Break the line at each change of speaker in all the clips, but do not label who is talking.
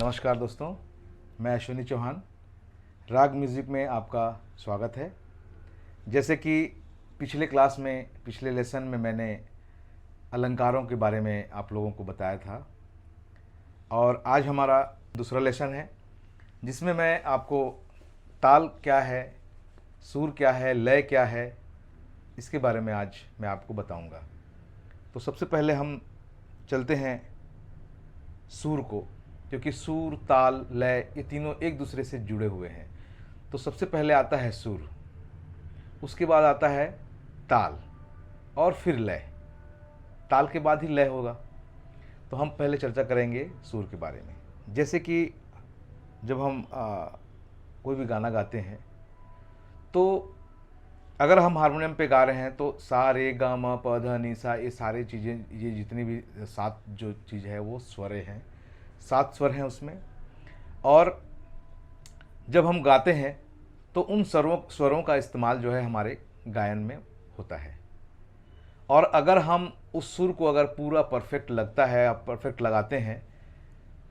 नमस्कार दोस्तों, मैं अश्विनी चौहान। राग म्यूज़िक में आपका स्वागत है। जैसे कि पिछले लेसन में मैंने अलंकारों के बारे में आप लोगों को बताया था और आज हमारा दूसरा लेसन है जिसमें मैं आपको ताल क्या है, सुर क्या है, लय क्या है, इसके बारे में आज मैं आपको बताऊंगा। तो सबसे पहले हम चलते हैं सुर को, क्योंकि सुर, ताल, लय ये तीनों एक दूसरे से जुड़े हुए हैं। तो सबसे पहले आता है सुर, उसके बाद आता है ताल और फिर लय। ताल के बाद ही लय होगा। तो हम पहले चर्चा करेंगे सुर के बारे में। जैसे कि जब हम कोई भी गाना गाते हैं तो अगर हम हारमोनियम पे गा रहे हैं तो सा रे गा म प ध नि सा, ये सारी चीज़ें, ये जितनी भी सात जो चीज़ है वो स्वर हैं, 7 स्वर हैं उसमें। और जब हम गाते हैं तो उन स्वरों का इस्तेमाल जो है हमारे गायन में होता है। और अगर हम उस सुर को अगर पूरा परफेक्ट लगता है, आप परफेक्ट लगाते हैं,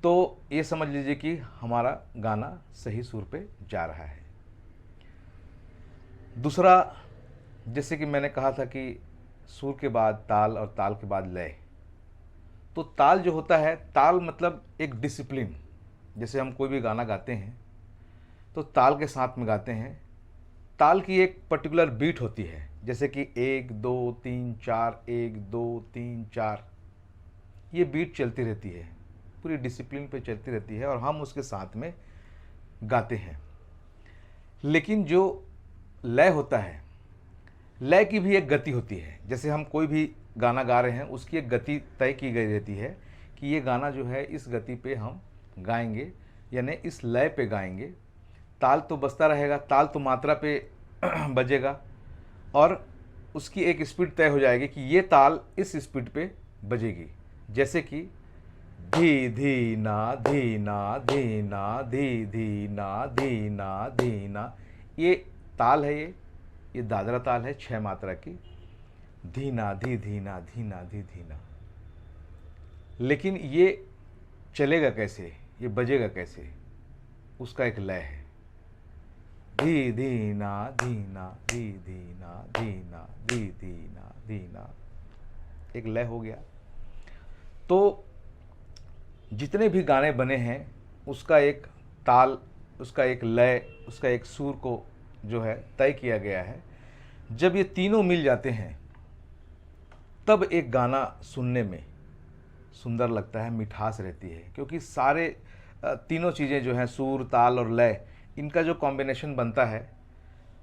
तो ये समझ लीजिए कि हमारा गाना सही सुर पे जा रहा है। दूसरा, जैसे कि मैंने कहा था कि सुर के बाद ताल और ताल के बाद लय। तो ताल जो होता है, ताल मतलब एक डिसिप्लिन। जैसे हम कोई भी गाना गाते हैं तो ताल के साथ में गाते हैं। ताल की एक पर्टिकुलर बीट होती है, जैसे कि 1 2 3 4, 1 2 3 4, ये बीट चलती रहती है, पूरी डिसिप्लिन पे चलती रहती है और हम उसके साथ में गाते हैं। लेकिन जो लय होता है, लय की भी एक गति होती है। जैसे हम कोई भी गाना गा रहे हैं, उसकी एक गति तय की गई रहती है कि ये गाना जो है इस गति पे हम गाएंगे, यानी इस लय पे गाएंगे। ताल तो बजता रहेगा, ताल तो मात्रा पे बजेगा और उसकी एक स्पीड तय हो जाएगी कि ये ताल इस स्पीड पे बजेगी। जैसे कि धी धी ना धी ना धी ना धी धी ना धी ना धी ना, ये ताल है, ये दादरा ताल है 6 मात्रा की। धीना धी धीना धीना धी धीना। लेकिन ये चलेगा कैसे, ये बजेगा कैसे, उसका एक लय है। धी धीना धीना धी धीना धीना धी धीना धीना, एक लय हो गया। तो जितने भी गाने बने हैं उसका एक ताल, उसका एक लय, उसका एक सुर को जो है तय किया गया है। जब ये तीनों मिल जाते हैं तब एक गाना सुनने में सुंदर लगता है, मिठास रहती है। क्योंकि सारे तीनों चीज़ें जो हैं, सुर, ताल और लय, इनका जो कॉम्बिनेशन बनता है,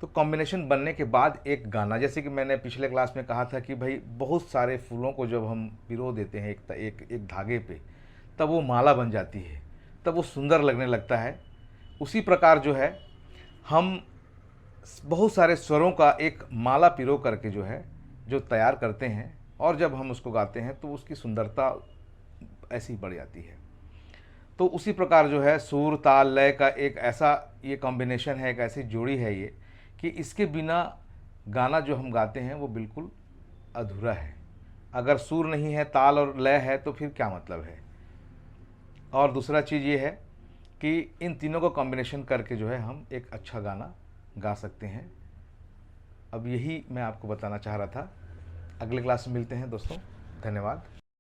तो कॉम्बिनेशन बनने के बाद एक गाना, जैसे कि मैंने पिछले क्लास में कहा था कि भाई बहुत सारे फूलों को जब हम पिरो देते हैं एक धागे पे, तब वो माला बन जाती है, तब वो सुंदर लगने लगता है। उसी प्रकार जो है हम बहुत सारे स्वरों का एक माला पिरो करके जो है जो तैयार करते हैं, और जब हम उसको गाते हैं तो उसकी सुंदरता ऐसी बढ़ जाती है। तो उसी प्रकार जो है सुर, ताल, लय का एक ऐसा ये कॉम्बिनेशन है, एक ऐसी जोड़ी है ये, कि इसके बिना गाना जो हम गाते हैं वो बिल्कुल अधूरा है। अगर सुर नहीं है, ताल और लय है, तो फिर क्या मतलब है। और दूसरा चीज़ ये है कि इन तीनों को कॉम्बिनेशन करके जो है हम एक अच्छा गाना गा सकते हैं। अब यही मैं आपको बताना चाह रहा था। अगले क्लास में मिलते हैं दोस्तों, धन्यवाद।